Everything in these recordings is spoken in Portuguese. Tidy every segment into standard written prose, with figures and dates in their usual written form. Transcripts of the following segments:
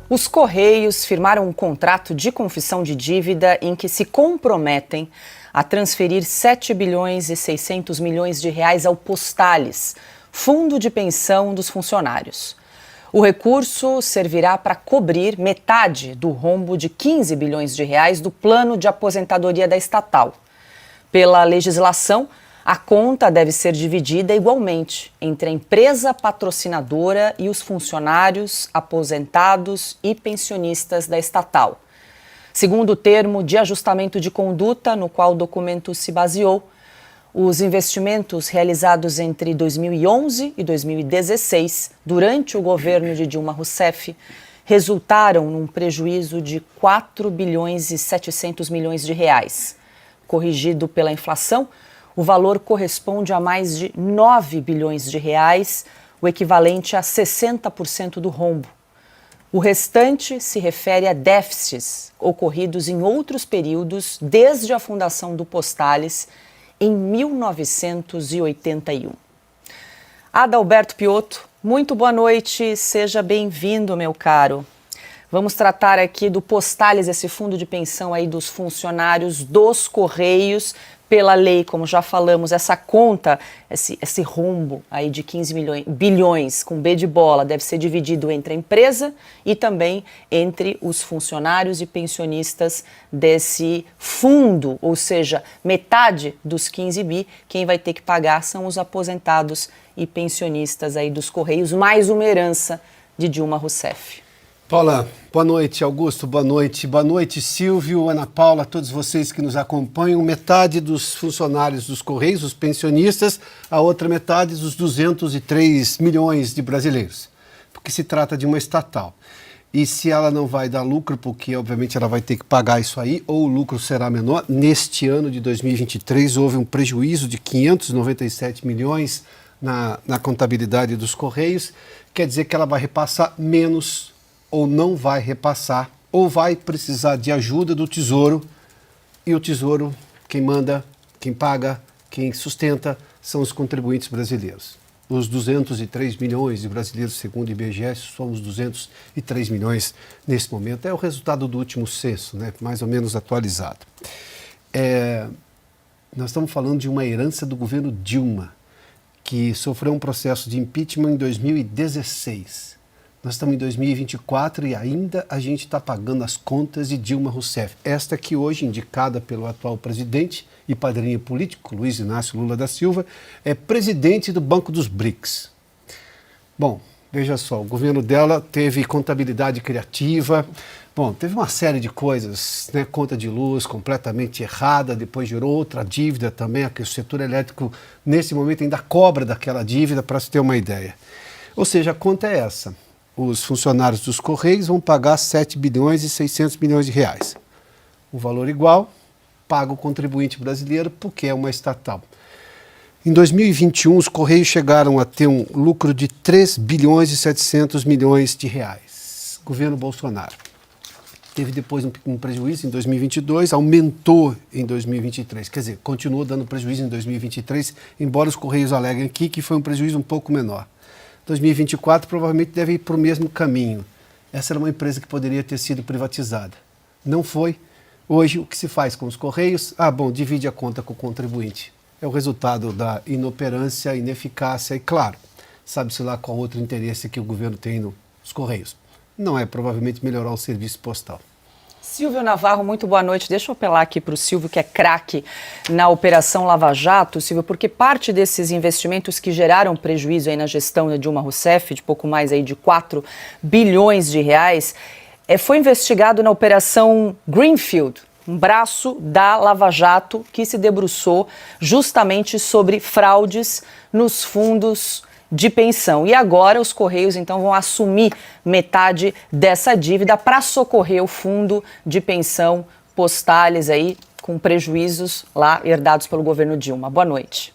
Os Correios firmaram um contrato de confissão de dívida em que se comprometem a transferir 7 bilhões e 600 milhões de reais ao Postales, fundo de pensão dos funcionários. O recurso servirá para cobrir metade do rombo de 15 bilhões de reais do plano de aposentadoria da estatal. Pela legislação, a conta deve ser dividida igualmente entre a empresa patrocinadora e os funcionários, aposentados e pensionistas da estatal. Segundo o termo de ajustamento de conduta no qual o documento se baseou, os investimentos realizados entre 2011 e 2016, durante o governo de Dilma Rousseff, resultaram num prejuízo de 4 bilhões e 700 milhões de reais. Corrigido pela inflação, o valor corresponde a mais de 9 bilhões de reais, o equivalente a 60% do rombo. O restante se refere a déficits ocorridos em outros períodos desde a fundação do Postales em 1981. Adalberto Piotto, muito boa noite, seja bem-vindo, meu caro. Vamos tratar aqui do Postales, esse fundo de pensão aí dos funcionários dos Correios. Pela lei, como já falamos, essa conta, esse rombo aí de 15 bilhões com B de bola deve ser dividido entre a empresa e também entre os funcionários e pensionistas desse fundo, ou seja, metade dos 15 bi, quem vai ter que pagar são os aposentados e pensionistas aí dos Correios, mais uma herança de Dilma Rousseff. Paula, boa noite. Augusto, boa noite. Boa noite, Silvio, Ana Paula, todos vocês que nos acompanham. Metade dos funcionários dos Correios, os pensionistas, a outra metade dos 203 milhões de brasileiros. Porque se trata de uma estatal. E se ela não vai dar lucro, porque obviamente ela vai ter que pagar isso aí, ou o lucro será menor, neste ano de 2023 houve um prejuízo de 597 milhões na contabilidade dos Correios. Quer dizer que ela vai repassar menos ou não vai repassar, ou vai precisar de ajuda do Tesouro, e o Tesouro, quem manda, quem paga, quem sustenta, são os contribuintes brasileiros. Os 203 milhões de brasileiros, segundo o IBGE, somos 203 milhões nesse momento. É o resultado do último censo, né? Mais ou menos atualizado. Nós estamos falando de uma herança do governo Dilma, que sofreu um processo de impeachment em 2016. Nós estamos em 2024 e ainda a gente está pagando as contas de Dilma Rousseff. Esta que hoje, indicada pelo atual presidente e padrinho político, Luiz Inácio Lula da Silva, é presidente do Banco dos BRICS. Bom, veja só, o governo dela teve contabilidade criativa, teve uma série de coisas, né? Conta de luz completamente errada, depois gerou outra dívida também, que o setor elétrico nesse momento ainda cobra daquela dívida, para se ter uma ideia. Ou seja, a conta é essa. Os funcionários dos Correios vão pagar 7 bilhões e 600 milhões de reais. O valor igual paga o contribuinte brasileiro porque é uma estatal. Em 2021, os Correios chegaram a ter um lucro de 3 bilhões e 700 milhões de reais. Governo Bolsonaro. Teve depois um prejuízo em 2022, aumentou em 2023. Quer dizer, continuou dando prejuízo em 2023, embora os Correios aleguem aqui que foi um prejuízo um pouco menor. 2024 provavelmente deve ir para o mesmo caminho. Essa era uma empresa que poderia ter sido privatizada. Não foi. Hoje, o que se faz com os Correios? Divide a conta com o contribuinte. É o resultado da inoperância, ineficácia e, claro, sabe-se lá qual outro interesse que o governo tem nos Correios. Não é provavelmente melhorar o serviço postal. Silvio Navarro, muito boa noite. Deixa eu apelar aqui para o Silvio, que é craque na Operação Lava Jato, Silvio, porque parte desses investimentos que geraram prejuízo aí na gestão da Dilma Rousseff, de pouco mais aí de 4 bilhões de reais, foi investigado na Operação Greenfield, um braço da Lava Jato que se debruçou justamente sobre fraudes nos fundos de pensão. E agora os Correios, então, vão assumir metade dessa dívida para socorrer o fundo de pensão Postales aí, com prejuízos lá herdados pelo governo Dilma. Boa noite.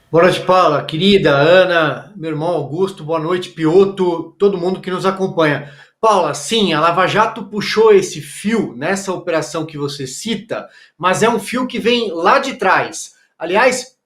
Boa noite, Paula, querida, Ana, meu irmão Augusto, boa noite, Piotto, todo mundo que nos acompanha. Paula, sim, a Lava Jato puxou esse fio nessa operação que você cita, mas é um fio que vem lá de trás. Aliás,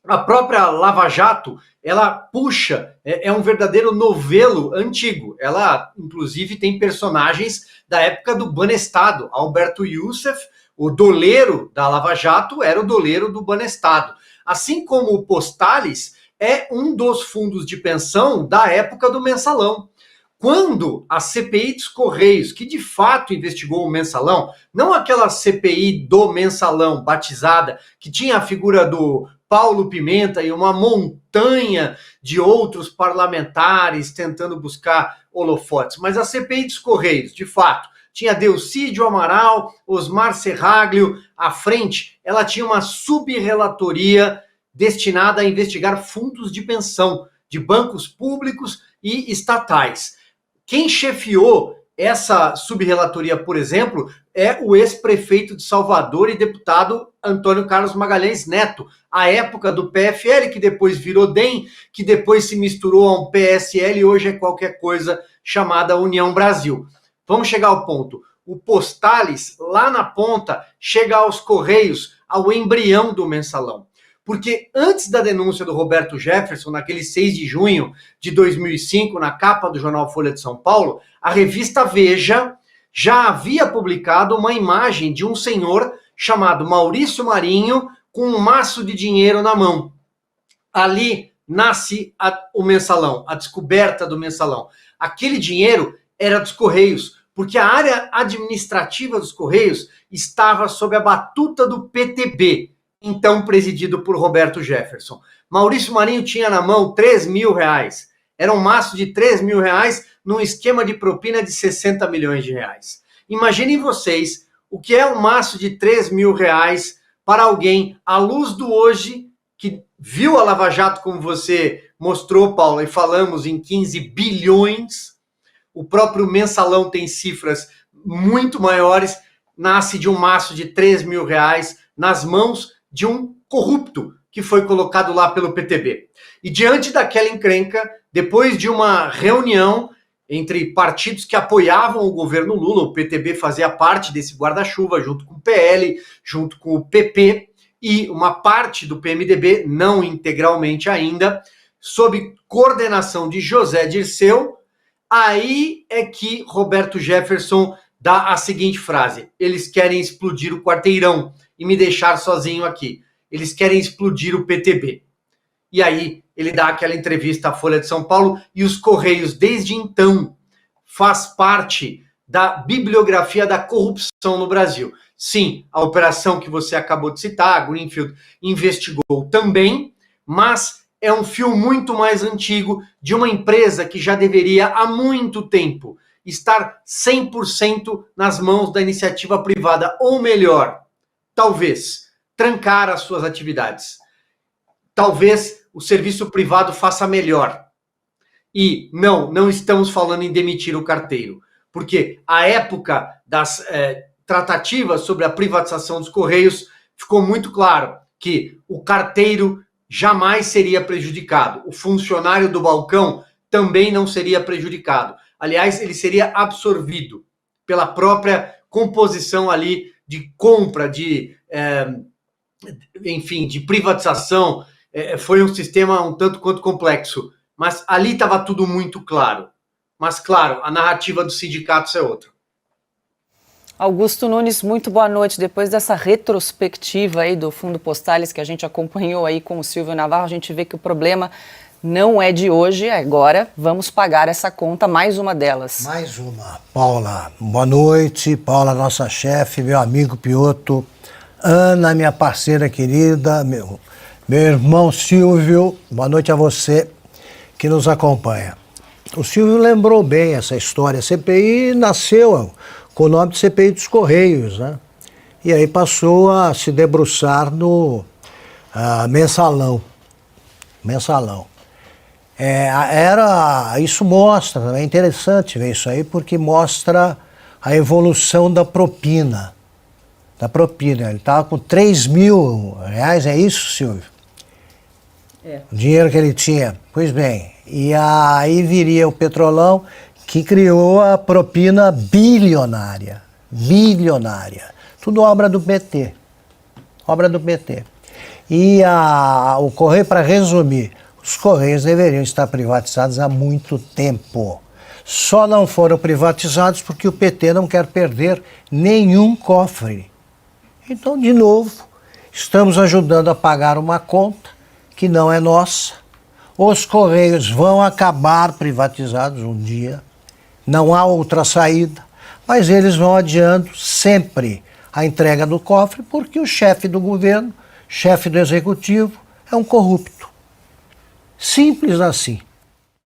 A própria Lava Jato, ela puxa, é um verdadeiro novelo antigo. Ela, inclusive, tem personagens da época do Banestado. Alberto Youssef, o doleiro da Lava Jato, era o doleiro do Banestado. Assim como o Postales é um dos fundos de pensão da época do Mensalão. Quando a CPI dos Correios, que de fato investigou o Mensalão, não aquela CPI do Mensalão batizada, que tinha a figura do Paulo Pimenta e uma montanha de outros parlamentares tentando buscar holofotes, mas a CPI dos Correios, de fato, tinha Delcídio Amaral, Osmar Serraglio à frente, ela tinha uma subrelatoria destinada a investigar fundos de pensão de bancos públicos e estatais. Quem chefiou essa subrelatoria, por exemplo, é o ex-prefeito de Salvador e deputado Antônio Carlos Magalhães Neto, à época do PFL, que depois virou DEM, que depois se misturou a um PSL e hoje é qualquer coisa chamada União Brasil. Vamos chegar ao ponto. O Postales, lá na ponta, chega aos Correios, ao embrião do Mensalão. Porque antes da denúncia do Roberto Jefferson, naquele 6 de junho de 2005, na capa do jornal Folha de São Paulo, a revista Veja já havia publicado uma imagem de um senhor chamado Maurício Marinho com um maço de dinheiro na mão. Ali nasce o Mensalão, a descoberta do Mensalão. Aquele dinheiro era dos Correios, porque a área administrativa dos Correios estava sob a batuta do PTB, então presidido por Roberto Jefferson. Maurício Marinho tinha na mão R$3.000. Era um maço de R$3.000 num esquema de propina de 60 milhões de reais. Imaginem vocês o que é um maço de R$3.000 para alguém à luz do hoje, que viu a Lava Jato, como você mostrou, Paulo, e falamos em 15 bilhões. O próprio Mensalão tem cifras muito maiores, nasce de um maço de R$3.000 nas mãos de um corrupto que foi colocado lá pelo PTB. E diante daquela encrenca, depois de uma reunião entre partidos que apoiavam o governo Lula, o PTB fazia parte desse guarda-chuva, junto com o PL, junto com o PP, e uma parte do PMDB, não integralmente ainda, sob coordenação de José Dirceu, aí é que Roberto Jefferson dá a seguinte frase: eles querem explodir o quarteirão e me deixar sozinho aqui. Eles querem explodir o PTB. E aí ele dá aquela entrevista à Folha de São Paulo e os Correios, desde então, faz parte da bibliografia da corrupção no Brasil. Sim, a operação que você acabou de citar, a Greenfield, investigou também, mas é um fio muito mais antigo de uma empresa que já deveria há muito tempo estar 100% nas mãos da iniciativa privada, ou melhor, talvez, trancar as suas atividades. Talvez o serviço privado faça melhor. E não estamos falando em demitir o carteiro, porque a época das tratativas sobre a privatização dos Correios ficou muito claro que o carteiro jamais seria prejudicado, o funcionário do balcão também não seria prejudicado. Aliás, ele seria absorvido pela própria composição ali de compra, de privatização. Foi um sistema um tanto quanto complexo, mas ali estava tudo muito claro. Mas, claro, a narrativa dos sindicatos é outra. Augusto Nunes, muito boa noite. Depois dessa retrospectiva aí do Fundo Postales que a gente acompanhou aí com o Silvio Navarro, a gente vê que o problema não é de hoje, agora vamos pagar essa conta, mais uma delas. Mais uma. Paula, boa noite. Paula, nossa chefe, meu amigo Piotto, Ana, minha parceira querida, meu irmão Silvio, boa noite a você que nos acompanha. O Silvio lembrou bem essa história. A CPI nasceu com o nome de CPI dos Correios, né? E aí passou a se debruçar no Mensalão. Isso mostra, é interessante ver isso aí, porque mostra a evolução da propina. Ele estava com R$3.000, é isso, Silvio? O dinheiro que ele tinha. Pois bem, e aí viria o Petrolão, que criou a propina bilionária. Tudo obra do PT. E o Correio, para resumir, os Correios deveriam estar privatizados há muito tempo. Só não foram privatizados porque o PT não quer perder nenhum cofre. Então, de novo, estamos ajudando a pagar uma conta que não é nossa. Os Correios vão acabar privatizados um dia, não há outra saída, mas eles vão adiando sempre a entrega do cofre porque o chefe do governo, chefe do executivo, é um corrupto. Simples assim.